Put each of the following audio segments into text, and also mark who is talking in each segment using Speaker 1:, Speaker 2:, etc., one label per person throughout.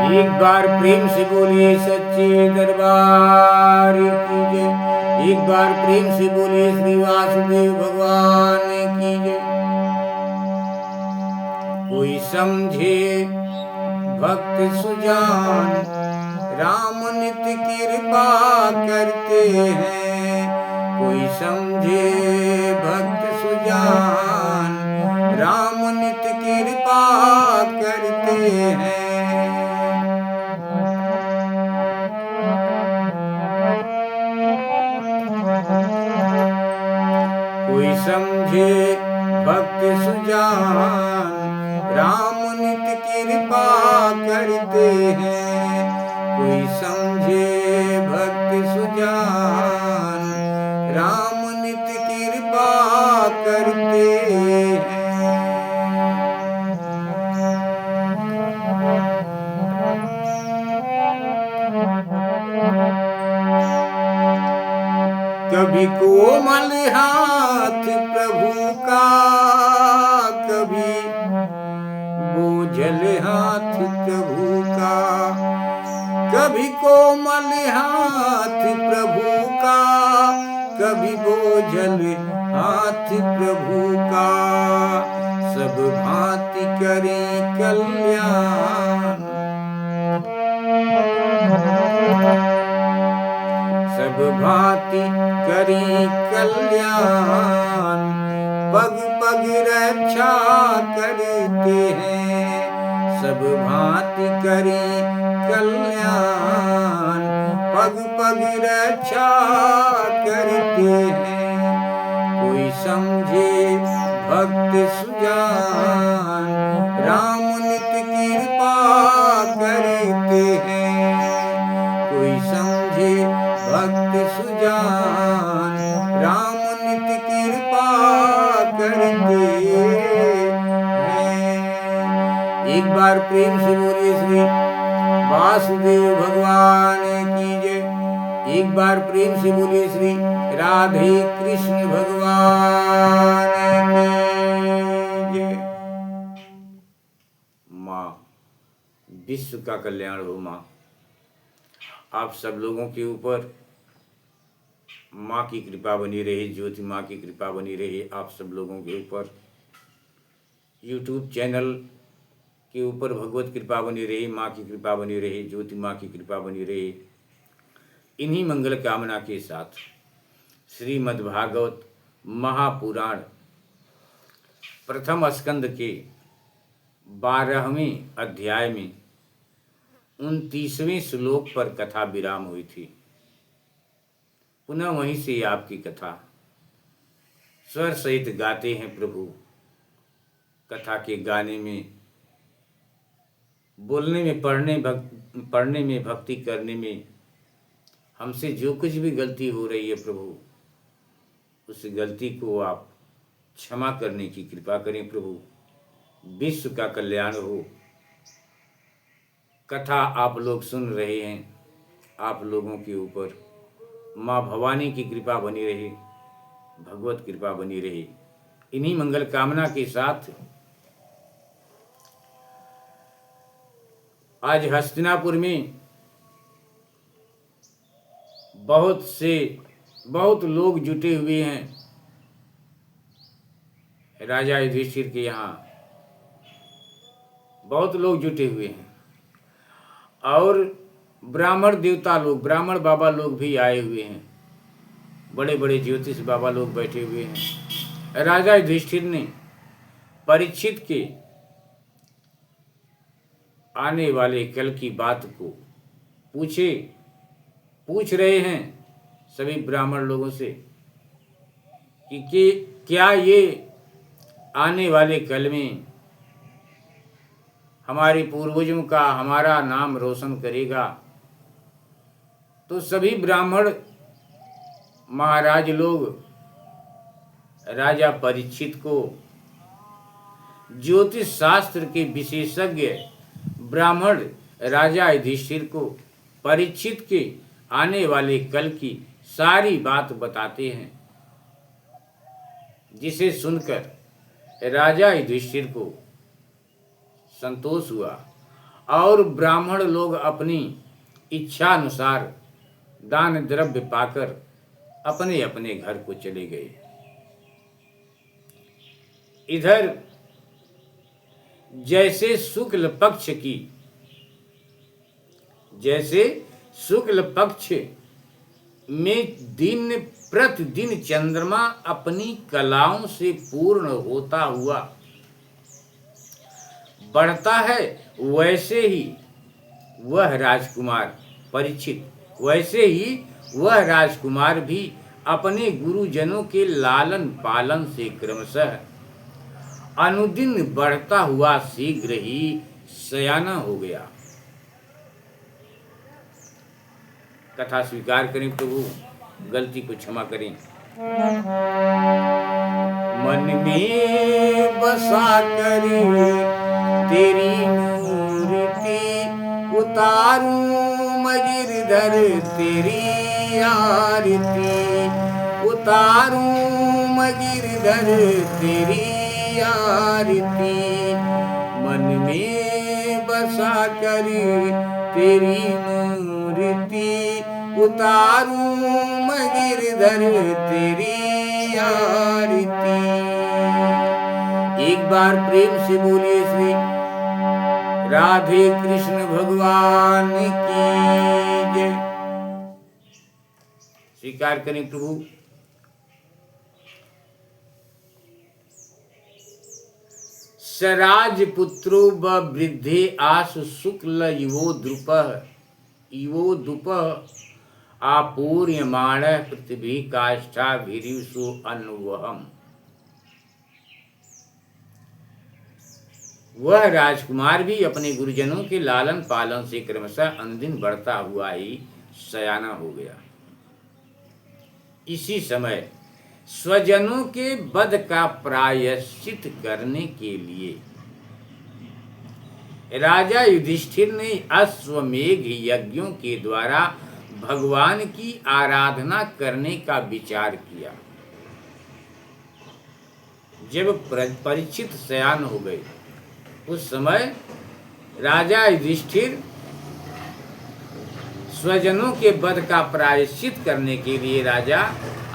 Speaker 1: एक बार प्रेम से बोलिए सच्चे दरबार की जय। एक बार प्रेम से बोलिए श्री वासुदेव भगवान की जय। कोई समझे भक्त सुजान राम नित्य कृपा करते हैं। कोई समझे भक्त सुजान राम नित्य कृपा करते हैं। कोई समझे भक्त सुजान राम नित्य कृपा करते हैं। कोई समझे भक्त सुजान राम नित्य कृपा करते हैं। कभी कोमल हाथ प्रभु का, कभी बोझल हाथ प्रभु का। कभी कोमल हाथ प्रभु का, कभी बोझल हाथ प्रभु का। सब भांति करें कल्याण, सब भांति करें कल्याण। पग पग रक्षा करते हैं। सब भांति करें कल्याण, पग पग रक्षा करते हैं। कोई समझे भक्त सुजान राम नित्य कृपा करते हैं। कोई समझे भक्त सुजान राम नित्य कृपा करते हैं। एक बार प्रेम से बोलिए श्री वासुदेव भगवान की जय। एक बार प्रेम से बोलिए श्री राधे कृष्ण भगवान की जय। माँ, विश्व का कल्याण हो माँ। आप सब लोगों के ऊपर माँ की कृपा बनी रही, ज्योति माँ की कृपा बनी रही। आप सब लोगों के ऊपर YouTube चैनल के ऊपर भगवत कृपा बनी रही, माँ की कृपा बनी रही, ज्योति माँ की कृपा बनी रही। इन्हीं मंगल कामना के साथ श्रीमद् भागवत महापुराण प्रथम स्कंद के 12वें अध्याय में 29वें श्लोक पर कथा विराम हुई थी। पुनः वहीं से आपकी कथा स्वर सहित गाते हैं प्रभु। कथा के गाने में, बोलने में, पढ़ने में, भक्ति करने में हमसे जो कुछ भी गलती हो रही है प्रभु, उस गलती को आप क्षमा करने की कृपा करें प्रभु। विश्व का कल्याण हो। कथा आप लोग सुन रहे हैं, आप लोगों के ऊपर माँ भवानी की कृपा बनी रहे, भगवत कृपा बनी रहे। इन्हीं मंगल कामना के साथ आज हस्तिनापुर में बहुत लोग जुटे हुए हैं राजा युधिष्ठिर के यहाँ। बहुत लोग जुटे हुए हैं और ब्राह्मण देवता लोग, ब्राह्मण बाबा लोग भी आए हुए हैं। बड़े बड़े ज्योतिष बाबा लोग बैठे हुए हैं। राजा युधिष्ठिर ने परीक्षित के आने वाले कल की बात को पूछ रहे हैं सभी ब्राह्मण लोगों से कि क्या ये आने वाले कल में हमारे पूर्वजों का, हमारा नाम रोशन करेगा। तो सभी ब्राह्मण महाराज लोग राजा परीक्षित को, ज्योतिष शास्त्र के विशेषज्ञ ब्राह्मण राजा युधिष्ठिर को परीक्षित के आने वाले कल की सारी बात बताते हैं, जिसे सुनकर राजा युधिष्ठिर को संतोष हुआ और ब्राह्मण लोग अपनी इच्छा अनुसार दान द्रव्य पाकर अपने अपने घर को चले गए। इधर जैसे शुक्ल पक्ष में दिन प्रतिदिन चंद्रमा अपनी कलाओं से पूर्ण होता हुआ बढ़ता है, वैसे ही वह राजकुमार भी अपने गुरुजनों के लालन पालन से क्रमशः अनुदिन बढ़ता हुआ शीघ्र ही सयाना हो गया। कथा स्वीकार करें प्रभु, गलती को क्षमा करें। मन में बसा कर तेरी मूर्ति उतारूं मैं गिरधर तेरी आरती, उतारूं मैं गिरधर तेरी आरती। मन में बसा कर तेरी मूर्ति उतारूं मैं गिरधर तेरी आरती। एक बार प्रेम से बोलिए श्री राधे कृष्ण भगवान की जय। स्वीकार करें प्रभु। सराज पुत्रो वृद्धे आसु शुक्ल इवो दुपः आपूर्यमाण पृथ्वी काष्ठा भीरिषु अन्वहम्। वह राजकुमार भी अपने गुरुजनों के लालन पालन से क्रमशः अनुदिन बढ़ता हुआ ही सयाना हो गया। इसी समय स्वजनों के वध का प्रायश्चित करने के लिए राजा युधिष्ठिर ने अश्वमेघ यज्ञों के द्वारा भगवान की आराधना करने का विचार किया। जब परीक्षित सयान हो गए, उस समय राजा युधिष्ठिर स्वजनों के वध का प्रायश्चित करने के लिए राजा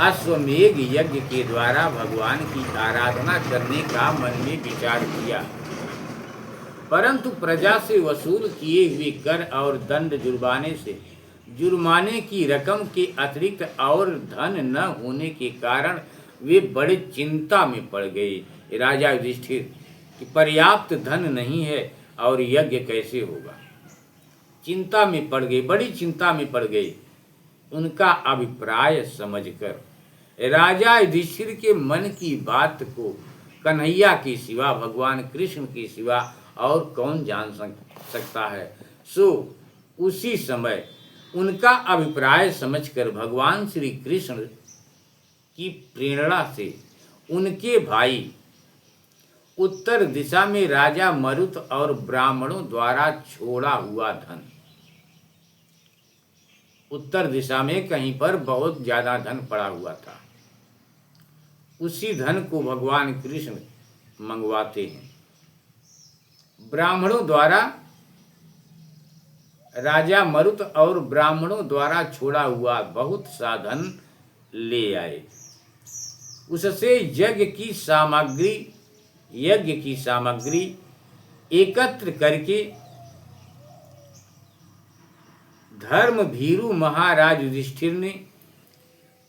Speaker 1: अश्वमेघ यज्ञ के द्वारा भगवान की आराधना करने का मन में विचार किया, परंतु प्रजा से वसूल किए हुए कर और दंड जुर्माने की रकम के अतिरिक्त और धन न होने के कारण वे बड़े चिंता में पड़ गए। राजा युधिष्ठिर कि पर्याप्त धन नहीं है और यज्ञ कैसे होगा। चिंता में पड़ गए, बड़ी चिंता में पड़ गए। उनका अभिप्राय समझकर राजा युधिष्ठिर के मन की बात को कन्हैया के सिवा, भगवान कृष्ण के सिवा और कौन जान सकता है। सो उसी समय उनका अभिप्राय समझकर भगवान श्री कृष्ण की प्रेरणा से उनके भाई उत्तर दिशा में राजा मरुत और ब्राह्मणों द्वारा छोड़ा हुआ धन, उत्तर दिशा में कहीं पर बहुत ज्यादा धन पड़ा हुआ था, उसी धन को भगवान कृष्ण मंगवाते हैं। ब्राह्मणों द्वारा राजा मरुत और ब्राह्मणों द्वारा छोड़ा हुआ बहुत सा धन ले आए। उससे यज्ञ की सामग्री एकत्र करके धर्म भीरु महाराज युधिष्ठिर ने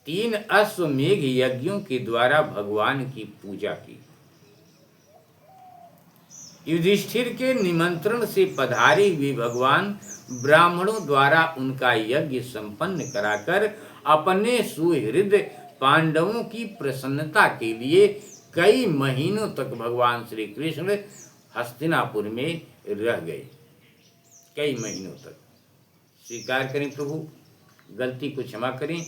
Speaker 1: 3 अश्वमेघ यज्ञों के द्वारा भगवान की पूजा की। युधिष्ठिर के निमंत्रण से पधारे हुए भगवान ब्राह्मणों द्वारा उनका यज्ञ संपन्न कराकर अपने सुहृद पांडवों की प्रसन्नता के लिए कई महीनों तक भगवान श्री कृष्ण हस्तिनापुर में रह गए। कई महीनों तक। स्वीकार करें प्रभु, गलती को क्षमा करें।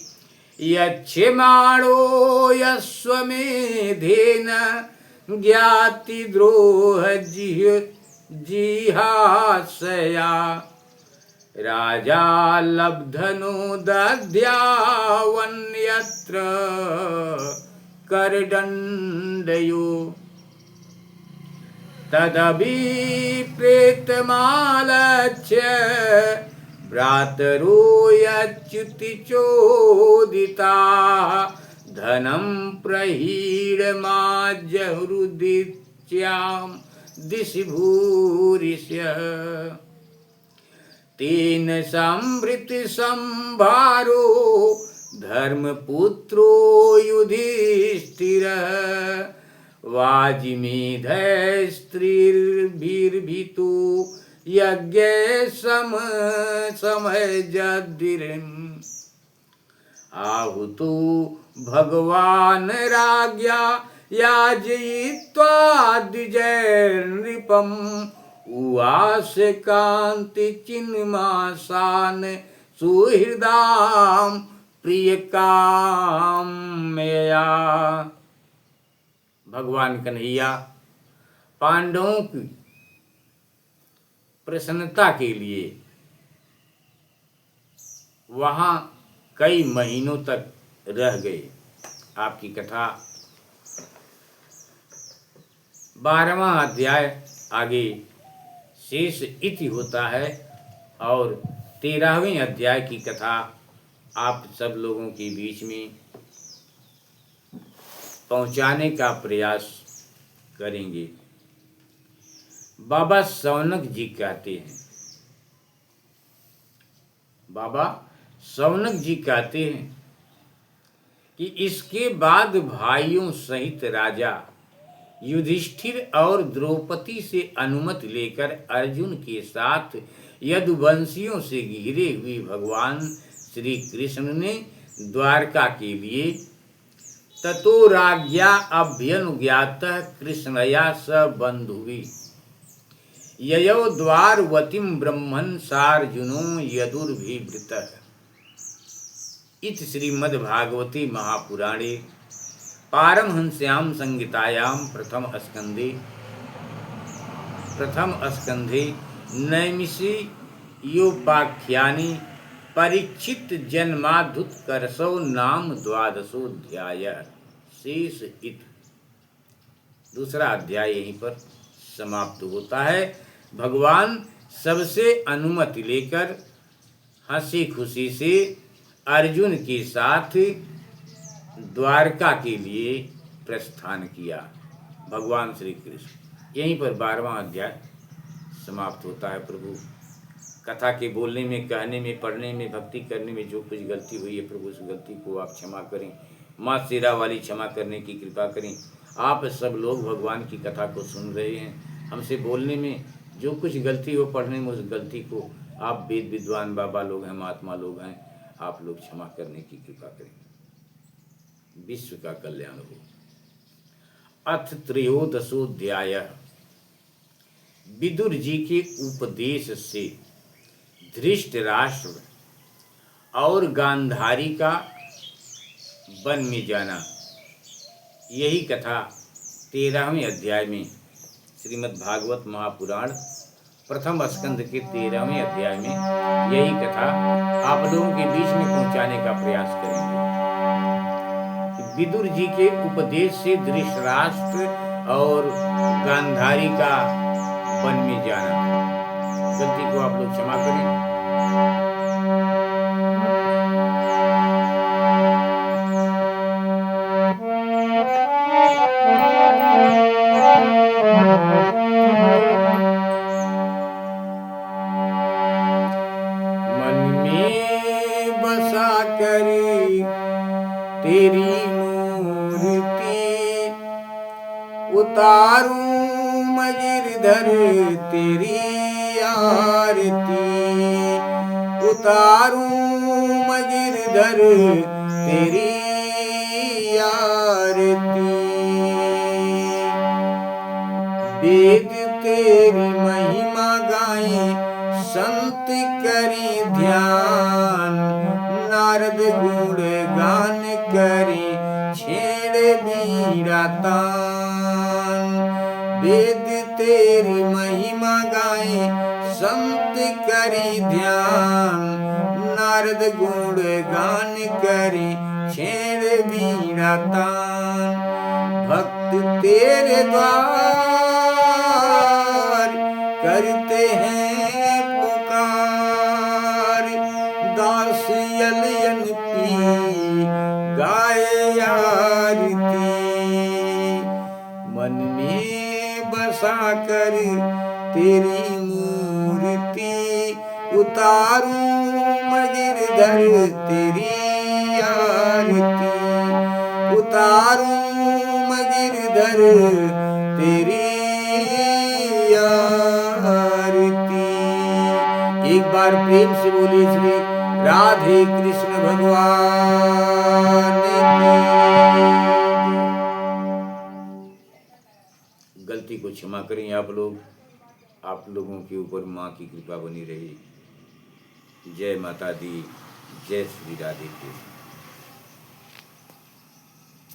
Speaker 1: यच्छमाणो यस्वमेधेन ज्ञाति द्रोह जिहासया राजा लब्धनो दद्यावन्यत्र करदंडयो तदभिप्रेतमालक्ष्य भ्रातरोऽच्युतिचोदिता धनं प्रहीडमाजहृदिच्यां दिशि भूरिष्यः तेन संभृतसंभारो धर्मपुत्रो युधिष्ठिरः वाजिमेधस्त्रिभिर्भितु यज्ञे समयजद्दिरम् आहुतो भगवान् राज्ञा याजयित्वा द्विजैर्नृपम् उवास कांति चिन्मासान सुहृदां प्रियकाम्यया। भगवान कन्हैया पांडवों की प्रसन्नता के लिए वहाँ कई महीनों तक रह गए। आपकी कथा 12वां अध्याय आगे शेष इति होता है और 13वें अध्याय की कथा आप सब लोगों के बीच में पहुंचाने का प्रयास करेंगे। बाबा सौनक जी कहते हैं, बाबा सौनक जी कहते हैं कि इसके बाद भाइयों सहित राजा युधिष्ठिर और द्रौपदी से अनुमति लेकर अर्जुन के साथ यदुवंशियों से घिरे हुए भगवान श्री कृष्ण ने द्वारका के लिए ततो राज्ञा अभ्यनुज्ञातः कृष्णया स बंधुभिः ययौ द्वारवतीं ब्रह्मन् सार्जुनो यदुर्भिवृतः। इति श्रीमद्भागवते महापुराणे पारमहंस्यां संहितायां प्रथम स्कंधे नैमिषीयोपाख्याने परीक्षित जन्माद्भुतकरसो नाम 12वां शेष इति। दूसरा अध्याय यहीं पर समाप्त होता है। भगवान सबसे अनुमति लेकर हंसी खुशी से अर्जुन के साथ द्वारका के लिए प्रस्थान किया। भगवान श्री कृष्ण यहीं पर 12वां अध्याय समाप्त होता है। प्रभु कथा के बोलने में, कहने में, पढ़ने में, भक्ति करने में जो कुछ गलती हुई है प्रभु उस गलती को आप क्षमा करें। माँ शेरा वाली क्षमा करने की कृपा करें। आप सब लोग भगवान की कथा को सुन रहे हैं, हमसे बोलने में जो कुछ गलती हो, पढ़ने में उस गलती को आप वेद विद्वान बाबा लोग हैं, महात्मा लोग हैं, आप लोग क्षमा करने की कृपा करें। विश्व का कल्याण हो। अथ 13वां विदुर जी के उपदेश से धृतराष्ट्र और गांधारी का वन में जाना। यही कथा 13वें अध्याय में श्रीमद् भागवत महापुराण प्रथम स्कंद के 13वें अध्याय में यही कथा आप लोगों के बीच में पहुंचाने का प्रयास करेंगे। विदुर जी के उपदेश से धृतराष्ट्र और गांधारी का वन में जाना। गलती को आप लोग क्षमा करें। मन में बसा कर तेरी मूर्ति उतारूं गिरधर तेरी आरती उतारूं गिरधर तेरी आरती। वेद तेरी महिमा गाएं संत करें ध्यान नारद गुण गान करें छेड़ बीड़ा तान। वेद तेरी महिमा गाए संत करे ध्यान नारद गुण गान करे छेड़ बीड़ा तान। भक्त तेरे द्वार कर तेरी मूर्ति, उतारूं मैं गिरधर तेरी आरती, उतारूं मैं गिरधर तेरी आरती। एक बार प्रेम से बोले श्री राधे कृष्ण भगवान की। गलती को क्षमा करें आप लोग, आप लोगों के ऊपर माँ की कृपा बनी रही। जय माता दी, जय श्री राधे कृष्ण।